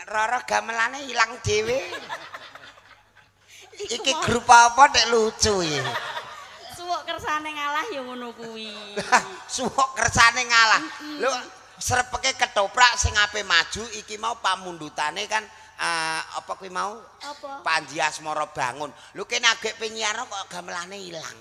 Roro gamelane ilang dhewe. Iki grup apa nek lucu iki? Suwuk kersane ngalah ya ngono kuwi. Suwuk kersane ngalah. Lho srepeke ketoprak sing ape maju iki mau pamundutane kan apa kuwi mau? Apa? Panji Asmara Bangun. Lho kene agek penyiar kok gamelane ilang.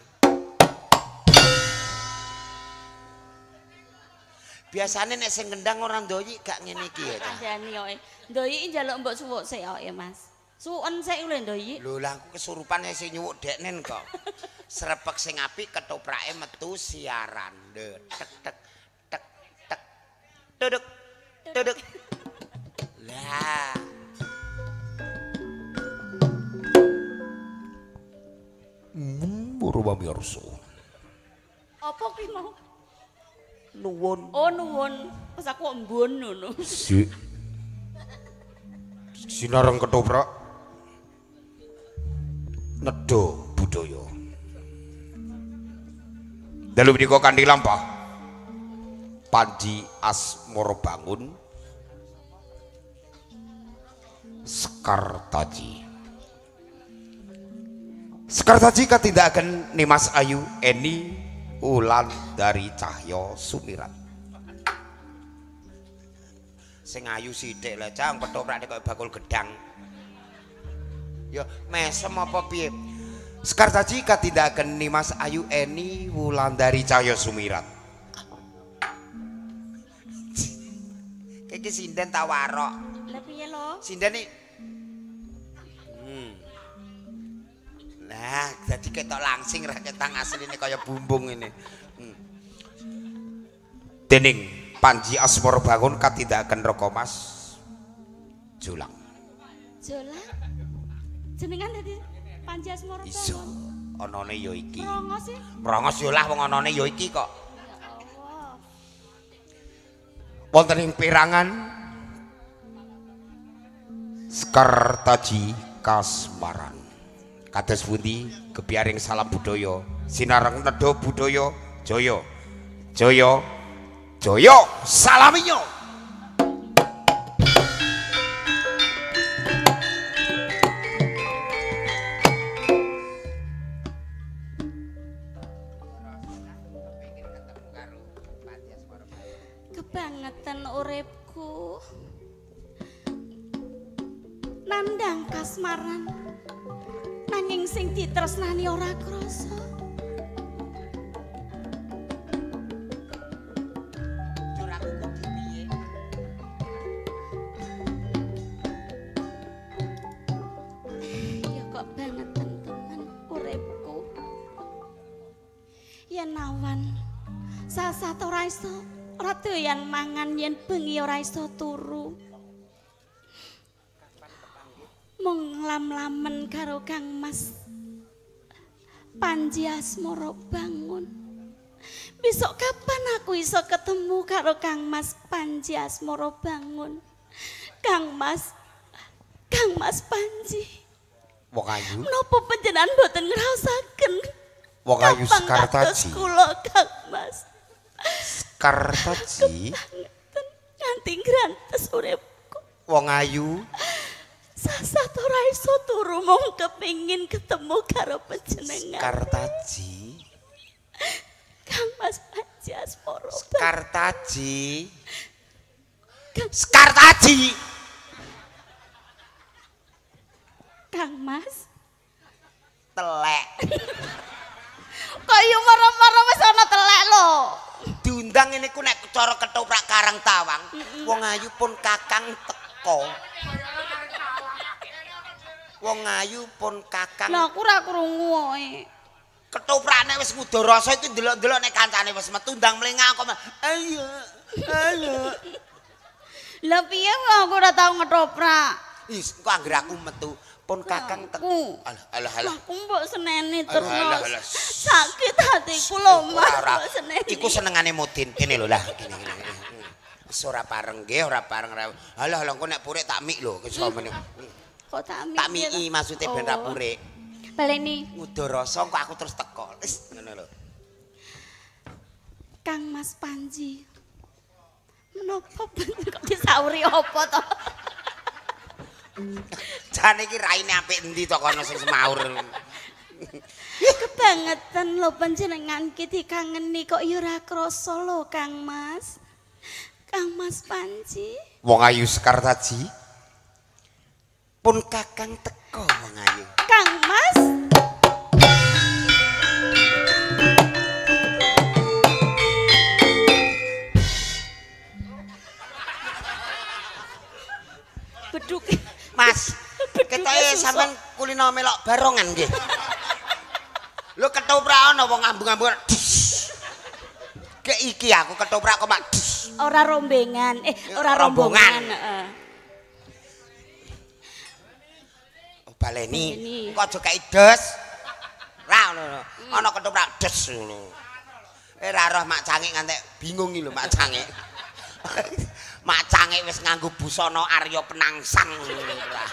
Biasane nek sing gendang orang ndoyi gak ngene iki ya. Kandhani kok. Ndoyi njaluk mbok suwuk sik kok ya, Mas. Suwuken sik lho ndoyi. Lho lah aku kesurupan sing nyuwuk deknen kok. Srepek sing apik ketoprake metu siaran. Tek tek tek tek. Duduk. Duduk. Lah. Buru pamirsa. Apa kuwi mau? Nuwun. Oh nuwun. Pas aku embun ngono. Sinareng ketoprak. Nedha budaya. Dalu menika kanthi lampah Panji Asmara Bangun Sekartaji. Sekartaji katindakan Nimas Ayu Eni Wulandari Cahya Sumirat. Sing ayu sithik lho, Cang, ketoprak kaya bakul gedang. Ya mesem apa piye? Sekartaji katindakan Nimas Ayu Eni Wulandari Cahya Sumirat. Iki sinden tak warok. Lah piye lho? Sinden iki. Nah, jadi ketok langsing ra ketang asline kaya bumbung ini. Dening Panji Asmara Bangun katindakan Raka Mas Jolang. Jolang. Jenengan dadi Panji Asmara Bangun. Iso anane ya iki. Merongos sih. Merongos yo lah wong anane ya iki kok. Allah. Wonten ing perangan Sekartaji Kasmaran. Kados pundi kepiaring salam budaya sinareng nedha budaya jaya jaya jaya salaminya. Kebangetan uripku nandang kasmaran nanging sing ditresnani ora krasa. Juraku kok piye? Ya kok bangetan temen uripku. Yen awan sasat ora iso ora doyan mangan yen bengi ora iso turu. Mung lam-lamen karo Kang Mas Panji Asmara Bangun. Besok kapan aku iso ketemu karo Kang Mas Panji Asmara Bangun? Kang Mas Panji. Wong ayu. Menapa panjenengan boten ngraosaken? Wong ayu Sekartaji. Kula Kang Mas. Sekartaji. Nganti ngrantes uripku. Wong ayu. Sasat ora iso turu mung kepengin ketemu karo panjenengan. Sekartaji. Kang Mas Panji Asmara. Sekartaji. Sekartaji. Kang Mas. Telek. Kok yo marah-marah wis ana telek lho. Diundang ini ku nek cara ketoprak Karang Tawang. Wong ayu pun kakang teko. Wong ayu pun kakang. Lah aku ora krungu wae. Ketoprakne wis ngudo rasa itu ndelok-ndelok nek kancane wis metu ndang mlengak kok. Ayo. Ayo. Lah piye aku ora tau ngetoprak. Is kok anggere aku metu pun kakang teko. Alah alah. Aku mbok seneni terus. Alah. Sakit hatiku lho Mas. Iku senengane Mudin. Kene lho lah, kene. Wis ora pareng nggih, ora pareng. Alah engko nek purik tak mik lho, wis ngene. Kok tak mik? Tak miki maksude ben ra purik. Baleni. Ngudo rasa kok aku terus teko. Wis ngono lho. Kang Mas Panji. Menapa kok disauri apa to? Jane iki raine apik endi to kono sing semaur. Kebangetan lho panjenengan ki dikangeni kok ya ora krasa lho Kang Mas. Kang Mas Panji. Wong ayu Sekartaji. Pun Kakang teko wong ayu. Kang Mas. Beduk. Mas, ketoke sampean kulino melok barongan nggih. Lho ketoprak ana wong ambung-ambung. Kayak iki aku ketoprak kok mak. Ora rombengan, ora rombongan, heeh. Oh, baleni. Kok aja kei des. Ra ngono. Ana ketoprak des ngono. Ora roh mak cangik ngantek bingung iki lho mak cangik. Mak cangik wis nganggo busana Arya Penangsang ngono lah.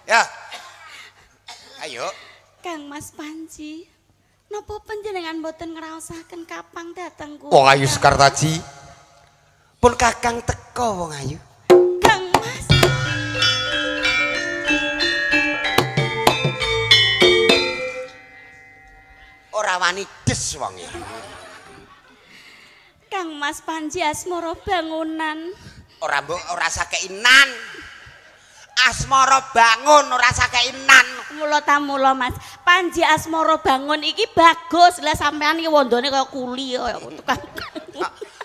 Ya. Ayo. Kang Mas Panji. Napa panjenengan boten ngraosaken kapang dhateng kula? Wong ayu Sekartaji. Pun Kakang teko wong ayu. Kang Mas. Ora wani des wong iki. Kang Mas Panji asmara bangunan. Ora sakeinan. Asmara bangun ora sakeinan. Mula ta mula Mas. Panji asmara bangun iki bagus. Lah sampean iki wondone kaya kuli kaya tukang.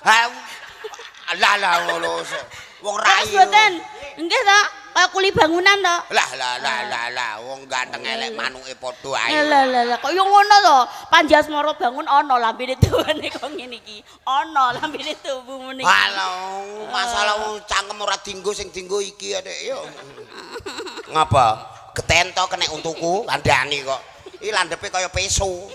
Lah ngono. Wong rayu. Mboten. Nggih ta? Kaya kuli bangunan to. Lah wong ganteng elek manuke padha ae. Lah kok yo ngono to. Panji asmara bangun ana lambene dawane kok ngene iki. Ana lambene tubuh meniki. Halo, masalah wong cangkem ora dienggo sing dienggo iki adek yo. Ngapa? Ketento kena untuku kandhani kok. Iki landepe kaya peso.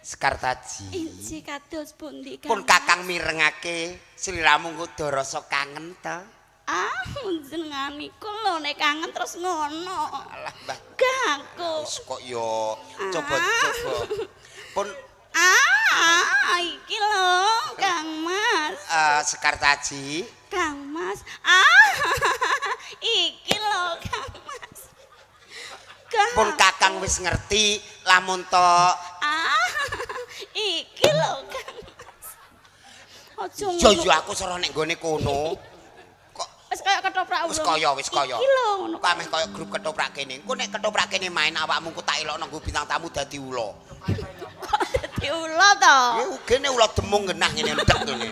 Sekartaji. Inci kados pundi Kang? Pun Kakang mirengake sliramu kudu rasa kangen ta. Jenengan iku lho nek kangen terus ngono. Alah, Mbah. Gaku. Wis kok yo coba. Pun iki lho Kang Mas. Sekartaji. Kang Mas. Iki lho Kang Mas. Pun Kakang wis ngerti lamun to iki lho Kang Mas. Aja yo aku soro nek nggone kono. Kok wis kaya ketoprak ulun. Wis kaya. Iki lho ngono. Kok ameh kaya grup ketoprak kene. Engko nek ketoprak kene main awakmu ku tak elokno nggo bintang tamu dadi ula. Dadi ula to. Ya ugene ula demung genah ngene ndek ngene.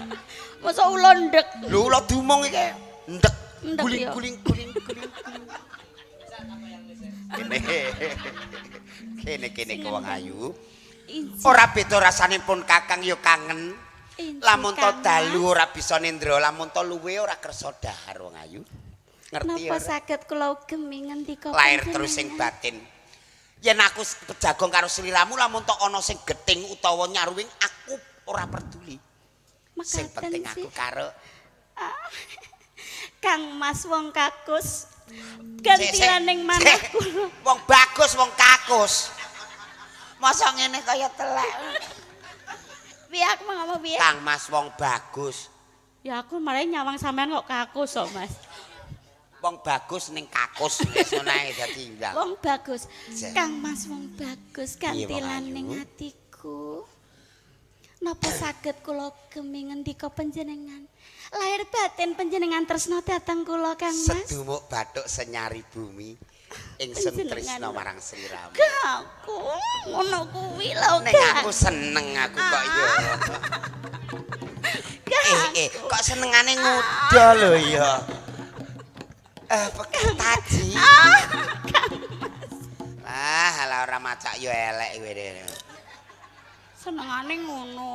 Masa ula ndek. Lho ula dumung iki ndek Ndek, guling. Kene kok wong ayu. Ora beda rasane pun Kakang ya kangen. Lamun to dalu ora bisa nindra, lamun to luwe ora kersa dahar wong ayu. Ngerti napa ora? saged kula ugemi ngendika Lair terus sing batin. Yen aku pejagong karo sliramu lamun to ana sing gething utawa nyaruwing aku ora peduli. Sing penting aku karo Kang Mas wong kakus. Gantian ning manah kula. Wong bagus wong kakus. Masa ngene kaya telek. Piye aku ngomong piye? Kang Mas wong bagus. Ya aku malah nyawang sampean kok kakus kok Mas. Wong bagus ning kakus wis ngono ae dadi ndang. Wong bagus. Kang Mas wong bagus gantilan Ayu. ning atiku. Napa saged kula gemi ngendika panjenengan? Lahir batin panjenengan tresna dhateng kula Kang Mas. Sedumuk bathuk senyari bumi ingsun tresna marang sliramu. Aku ngono kuwi lho Nek aku seneng aku kok ya. Kok senengane nguda lho ya. Pekertaji. Alah ora macak yo elek kowe. Senengane ngono.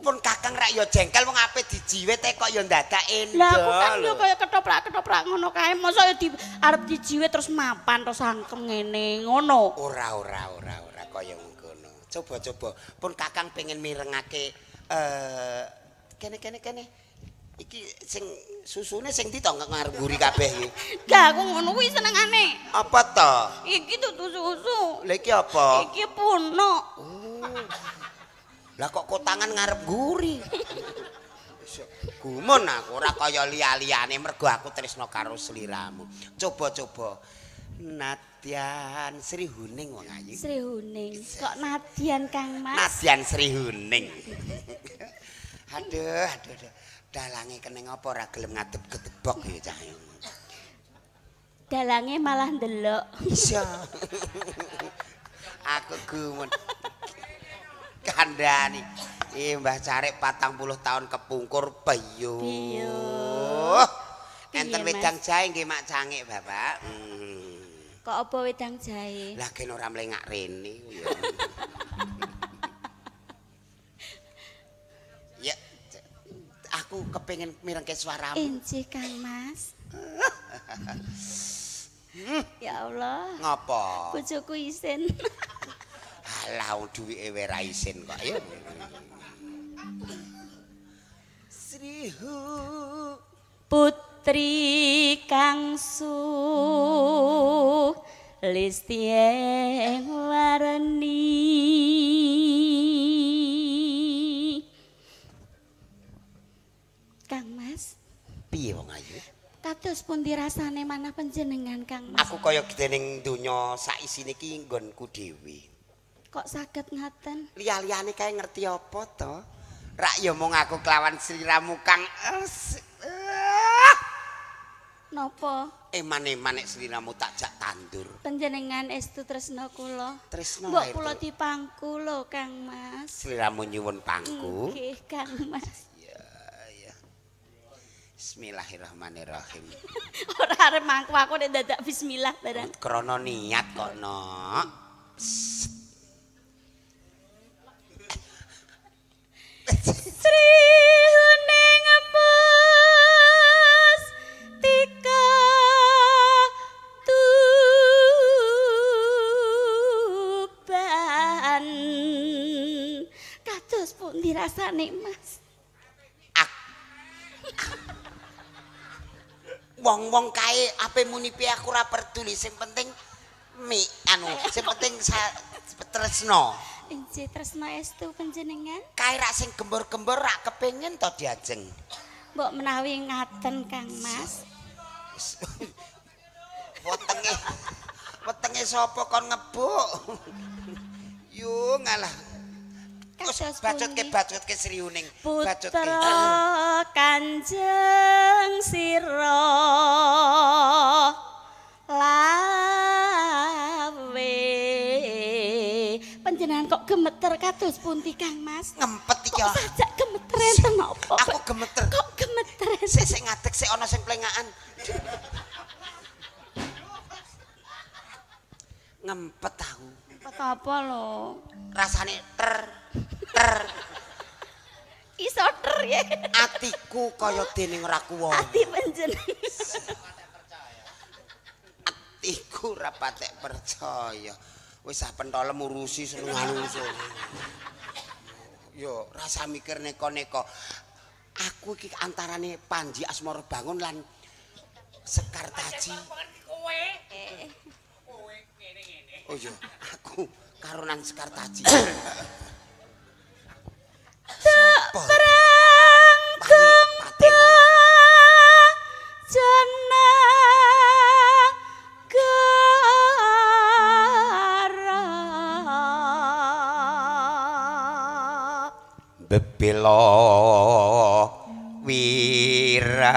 Pun Kakang rak yo jengkel wong ape dijiwit kok yo ndadak endo. Lah aku kan yo kaya ketoprak-ketoprak ngono kae. Mosok yo arep dijiwit terus mapan terus sangkem ngene ngono. Ora kaya ngono. Coba. Pun Kakang pengen mirengake kene. Iki sing susune sing ndi to ngarep nguri kabeh iki. Lah aku ngono kuwi senengane. Apa to? Iki tutu susu. Lah iki apa? Iki punuk. Lah kok kotangan ngarep nguri. Gumun aku ora kaya liya-liyane mergo aku tresno karo sliramu. Coba-coba. Nadyan Sri Huning wong ayu. Sri Huning. Kok Nadyan Kang Mas? Nadyan Sri Huning. Aduh. Dalange keneng apa ora gelem ngadep-gedebok ya cah. Dalange malah ndelok. Iya. Aku gumun. Kandhani. Mbah Carik 40 tahun kepungkur peyuh. Enten wedang jahe nggih Mak Cangik, Bapak. Kok apa wedang jahe? Lah gen ora mlengak rene ya. Ya aku kepengin mirengke swaramu. Injih Kang Mas. Ya Allah. Ngapa? Bojoku isin. Alah wong duwike wae ra isin kok ya. Srihu Putri Kangsu Listieng Warni Kang Mas piye wong ayu? kados pundi rasane manah panjenengan Kang Mas? Aku kaya dening donya sak isine iki nggonku dhewe. Kok saged ngaten? Liya-liyane kae ngerti apa to? Rak ya mung aku kelawan sliramu Kang. Napa? Eman-eman nek sliramu tak jak tandur. Panjenengan estu tresna kula. Tresno Mbok wae. kula dipangku lho Kang Mas. Sliramu nyuwun pangku. Nggih Kang Mas. Ya. Bismillahirrahmanirrahim. Ora arep mangku aku nek dadak bismillah barang. Krana niat kok, Nok. Sri Huning Pus Tika Tuban kados pundi rasane Mas? Wong-wong kae ape muni piye aku ora peduli, sing penting sing penting tresno. Injih tresna estu panjenengan. Kae rak sing gembor-gembor rak kepengin to diajeng. Mbok menawi ngaten Kang Mas. Wetenge sapa kon ngebuk? Yo ngalah. Kados Bacutke Sri Huning. Bacutke. Putra Kanjeng Sira lawe. Panjenengan kok gemeter kados pundi Kang Mas? Ngempet iki. Kok sajak gemeter enten napa? Aku gemeter. Kok gemeter? Sik ngadeg sik ana sing plengakan. Ngempet aku. Apa lho? Rasane ter. Iso ter ya. Atiku kaya dening ora kuwon. Ati panjenengan. Atiku ora patek percaya. Wis ah pentolem urusi senengan usul. Yo rasa mikir neko-neko. Aku iki antarane Panji Asmara Bangun lan Sekar Taji. Oh iya, aku karunan Sekar Taji. Perang tumpa jana gara bebelo wirat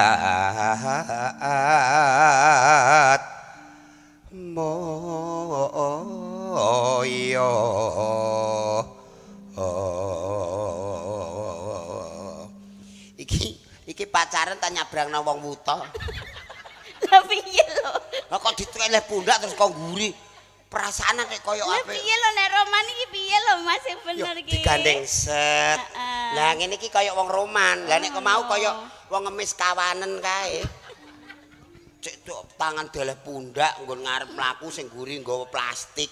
moyo iki pacaran tak nyabrangna wong wuta. Lah piye lho? Lah kok diteleh pundak terus kok nguri. Perasaan nek koyo Lah ape. piye lho nek roman iki piye lho Mas sing bener iki? Digandeng set. Heeh. Lah ngene iki koyo wong roman. Lah nek mau koyo wong ngemis kawanen kae. Cek tok tangan deleh pundak nggon ngarep mlaku sing nguri nggawa plastik.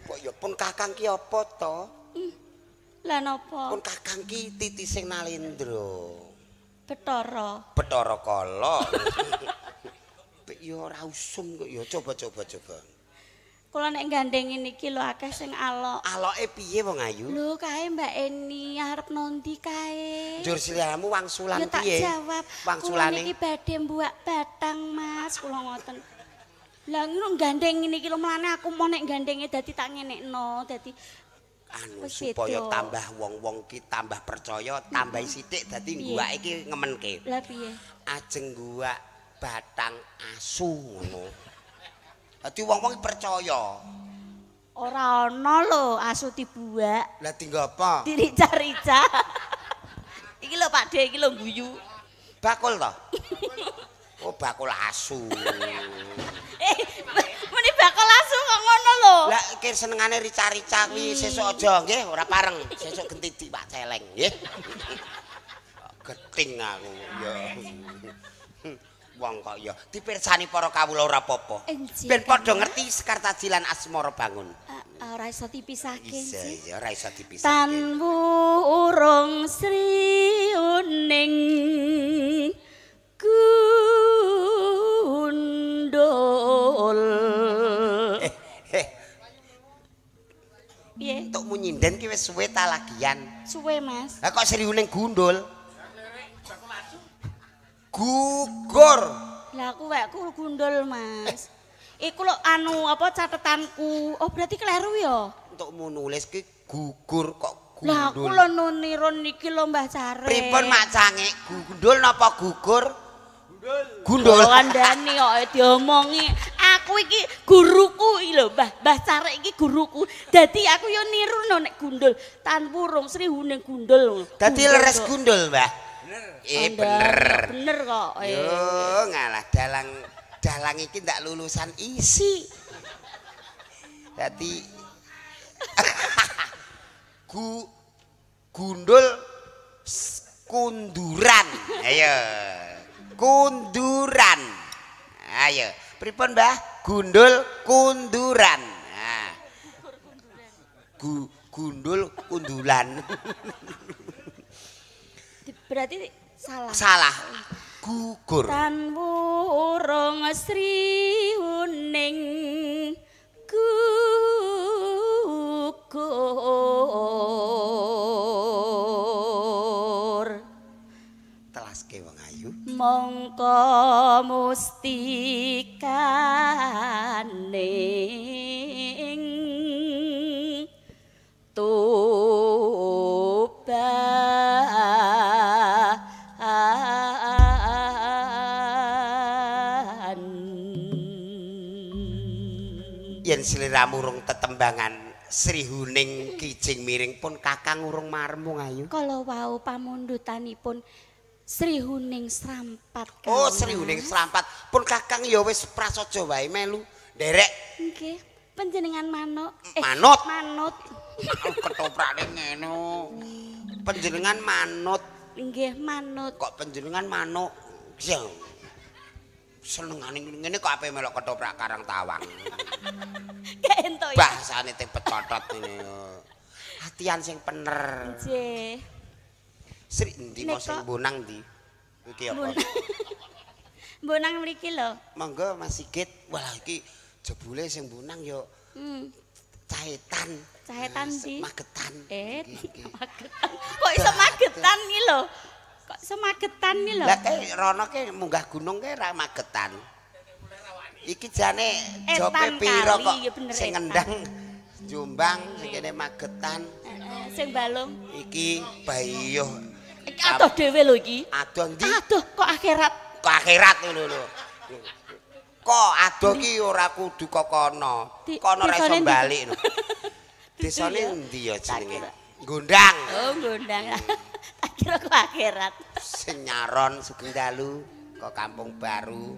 Kok ya pun kakang ki apa to? Lah napa? Pun kakang ki titi sing nalendra. Bathara. Bathara Kala. Bek ya ora usum kok ya coba. Kula nek gandeng niki lho akeh sing alok. Aloke piye wong ayu? Lho kae Mbak Eni arep nondi kae? Njur sliramu wangsulan Ya tak piye? jawab. Kula Wangsulane niki badhe mbuak batang Mas, kula ngoten. Lah ngono gandeng niki lho mlane aku mau nek gandenge dadi tak ngenekno, dadi anu wis supaya beda. tambah wong-wong ki tambah percaya, tambah sithik dadi guwake iki ngemenke. Lah piye? Ajeng guwak batang asu ngono. Dadi wong-wong percaya. Ora ana lho asu dibuak, Lah tinggo apa? dirica-rica. Iki lho Pak De, iki lho guyu. Bakul to? Oh, bakul asu. Muni bakal asu kok ngono lho. Lah iki senengane rica-rica kuwi sesuk aja nggih, ora pareng. Sesuk genti Pak Celeng nggih. Geting aku ya. Wong kok ya dipirsani para kawula ora apa-apa. Ben padha ngerti Sekartajilan Asmara Bangun. Ora iso dipisahke Bisa sih. ya ora iso dipisahke. Tan wurung sriuning gundul. Piye? Untuk munyinden ki wis suwe ta lagian. Suwe Mas. Lah kok sriuning gundul? Gugur. Lah aku wekku gundul Mas. Iku lho anu apa catetanku. Oh berarti kleru ya? Untuk nulis ki gugur kok Lah aku gundul. lho nunirun niki lho Mbah Care. Pripun Mak Cange? Gundul napa gugur? Gundul. Kandhani kok diomongi. Aku iki guruku iki lho Mbah Care iki guruku. Dadi aku yo niru nek gundul. Tan wurung Sri Huning gundul. Dadi leres gundul, Mbah. Bener. Bener kok. Yo ngalah dalang iki ndak lulusan isi. Dadi gundul kunduran. Ayo. Kunduran. Ayo. Pripun, Mbah? Gundul kunduran. Nah. Gundul kundulan. Berarti salah. Salah. Gugur. Tan wurung Sri Huning gugur. Telaske wong ayu. Mongko mustikaning Yen sliramu urung tetembangan Sri Huning Kijing Miring pun Kakang urung marem wong ayu. kala wau pamundutanipun Sri Huning Srampat. Oh, Sri Huning Srampat pun Kakang ya wis prasaja wae melu nderek. Nggih, panjenengan manuk. Manut. Manut. Ketoprake ngene. Panjenengan manut. Nggih, manut. Kok panjenengan manuk? Ya. Senengane ngene kok ape melok ketoprak Karang Tawang. Gak entuk ya. Bahasane teng pecotot ngene. Hatian sing pener. Nggih. Sri endi mau sing bonang ndi? Iki apa? Bonang mriki lho. Monggo Mas Sigit. Wah iki jebule sing bonang yo cahetan. Cahetan ndi? Magetan. Magetan. Kok iso magetan iki lho? Kok iso magetan iki lho? Lah kae rono ke munggah gunung ke ra magetan. Iki jane jope piro kok sing ngendang Jombang sing kene Magetan. Sing balung. Iki Bayuh. Iki adoh dhewe lho iki. Adoh ndi? Aduh kok akhirat. Kok akhirat ngono lho. Kok adoh ki ora kudu kok kono. Kono ra iso balik lho. Desane endi ya jenenge? Gondang. Oh, Gondang. Tak kira kok akhirat. Sing nyaron Sugeng Dalu kok Kampung Baru.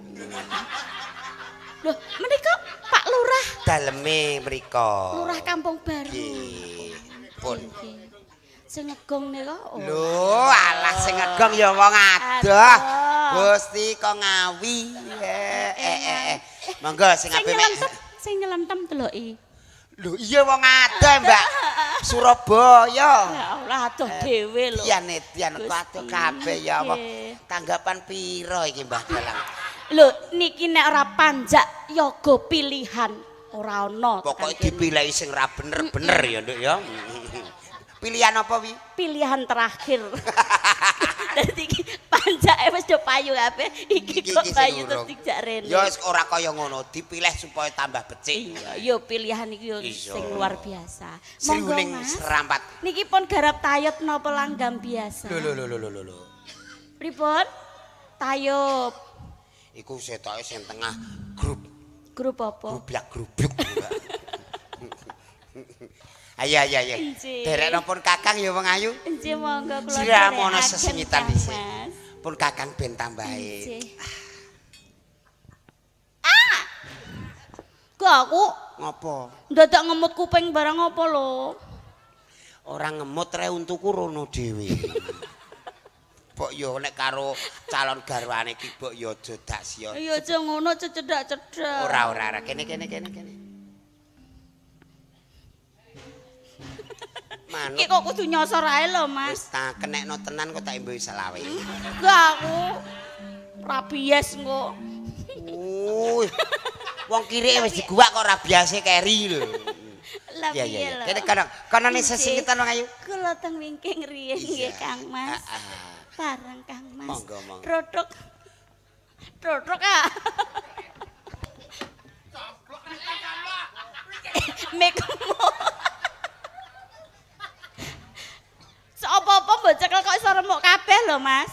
Loh, menika Pak Lurah. Daleme mriko. Lurah Kampung Baru. Nggih. Pun. Sing ngegong nika. Lho, alah sing ngegong ya wong adoh. Gusti kok ngawi. Monggo sing ape mek. Sing nyelentem deloki. Lho iya wong adoh, Mbak. Surabaya. Ya Allah, adoh dhewe lho. Tian kok adoh kabeh ya apa. Tanggapan piro iki Mbah Dalang? Lho, niki nek ora panjak yoga pilihan. Ora ono. Pokoke dipilih sing ra bener-bener ya, Nduk ya. Pilihan apa wi? Pilihan terakhir. Dadi iki panjake wis do payu kabeh, iki kok payu terus dijak rene. Ya wis ora kaya ngono, dipilih supaya tambah becik. Iya, yo pilihan iki yo sing luar biasa. Monggo Sriwuning Mas. serampat. Niki pun garap tayub napa langgam biasa? Lho. Pripun? Tayub. Iku setoke sing tengah grup. Grup apa? Grublak-grubluk. Ayo. Derekno pun Kakang ya wong ayu. Nggih monggo kula. Siramono sesengitan dhisik. Pun Kakang ben tambahi. Kok aku Ngopo? ndadak ngemut kuping barang apa lho? Ora ngemut re untuku rono dhewe. Mbok yo nek karo calon garwane iki mbok yo aja dak sia. Ya aja ngono cedhak-cedhak. Ora. Kene. Manut. Iki kok kudu nyosor ae lho, Mas. Wis tak kenekno tenan kok tak embe selawe. Enggak aku rabies engko. Wong kiri wis diguwak kok rabiase keri lho. Lah Iya. piye lho? Kene kanane sesingitan wong ayu. Kula teng wingking riyen nggih Kang Mas. Bareng Kang Mas. Monggo. Rodok ah. Mekmu. Apa-apa mbok cekel kok iso remuk kabeh lho, Mas.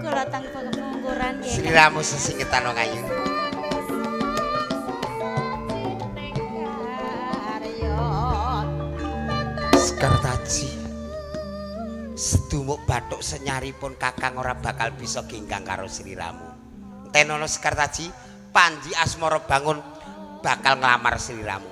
Kula teng pengguran nggih. Sliramu sesingitan wong ayu. Sekartaji. Sedumuk bathuk senyaripun Kakang ora bakal bisa genggang karo sliramu. Tenono Sekartaji, Panji Asmara Bangun bakal nglamar sliramu.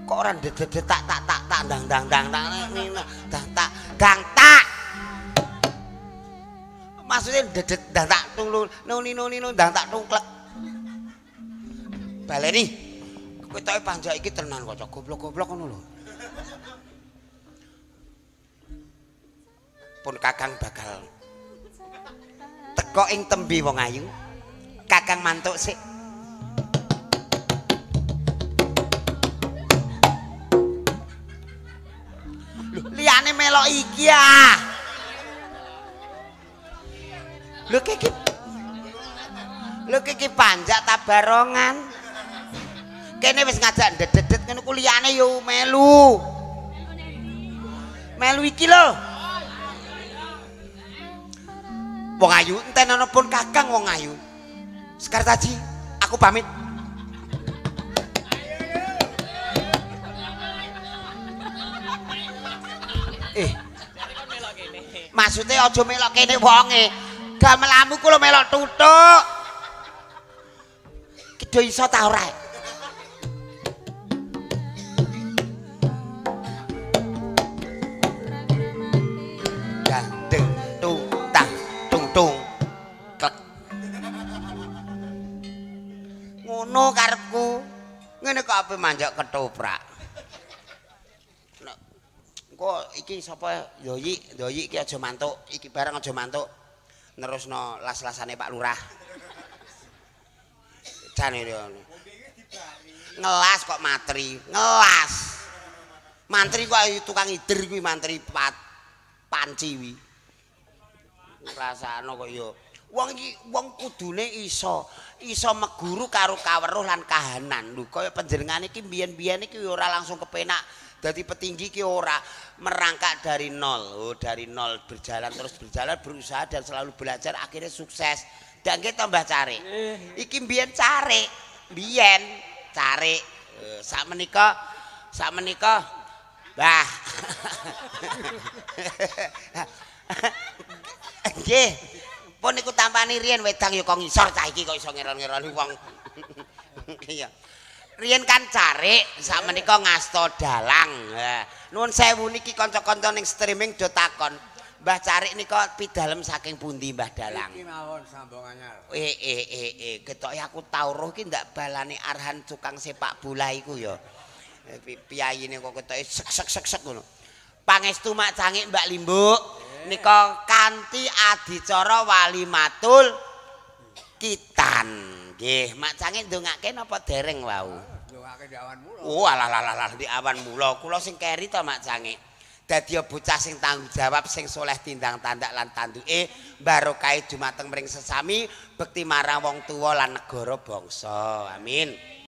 Kok ora dedet tak dang maksudnya dedet dang tak tulu nuni dang tak tungklek baleni ketoke panjak iki tenan kok goblok-goblok ngono lho. Pun Kakang bakal teko ing tembe wong ayu. Kakang mantuk sik. Liyane melok iki ah. Lho kiki panjak tabarongan. Kene wis ngajak ndedet ngene ku liyane yo melu. Melu iki lho. Wong ayu entenono pun Kakang wong ayu. Sekartaji, aku pamit. Maksudnya aja melok kene wonge. Gamelmu ku lho melok tutuk. Kido iso ta ora? Gandeng tung tang tung klek. Ngono karepku. Ngene kok ape manjak ketoprak. Kok iki sapa Yoyi iki aja mantuk, iki bareng aja mantuk. Nerusno las-lasane Pak Lurah. Jane ngelas kok matri, ngelas. Mantri kok tukang ider kuwi mantri panci kuwi. Rasane kok ya wong iki wong kudune iso meguru karo kaweruh lan kahanan. Lho kaya panjenengan iki biyen-biyen iki ora langsung kepenak dadi petinggi ki ora merangkak dari nol. Oh, dari nol berjalan berusaha dan selalu belajar akhirnya sukses. Dan kita tambah cari. Iki biyen cari. Sak menika bah. Nggih. Pun niku tampani riyen wedang ya kok ngisor cah iki kok iso ngeron-ngeroni wong. Iya. Riyen kan cari sakmenika ngasta dalang. Nuwun sewu niki kanca-kanca ning streaming do takon. Mbah Carik nika pidalem saking pundi Mbah Dalang? Iki mawon sambung anyar. Ketoke aku tau roh ki ndak balane Arhan tukang sepak bola iku ya. Piyayine kok ketoke sek ngono. Pangestu Mak Cangik Mbak Limbuk nika kanthi adicara walimatul kitan. Nggih, Mak Cangik ndongake napa dereng wau? Ndongake di awan mula. Oh alah di awan mula. Kula sing keri to Mak Cangik. Dadi bocah sing tanggung jawab sing soleh tindang tandak lan tanduke barokah dumateng mring sesami bekti marang wong tuwa lan negara bangsa. Amin.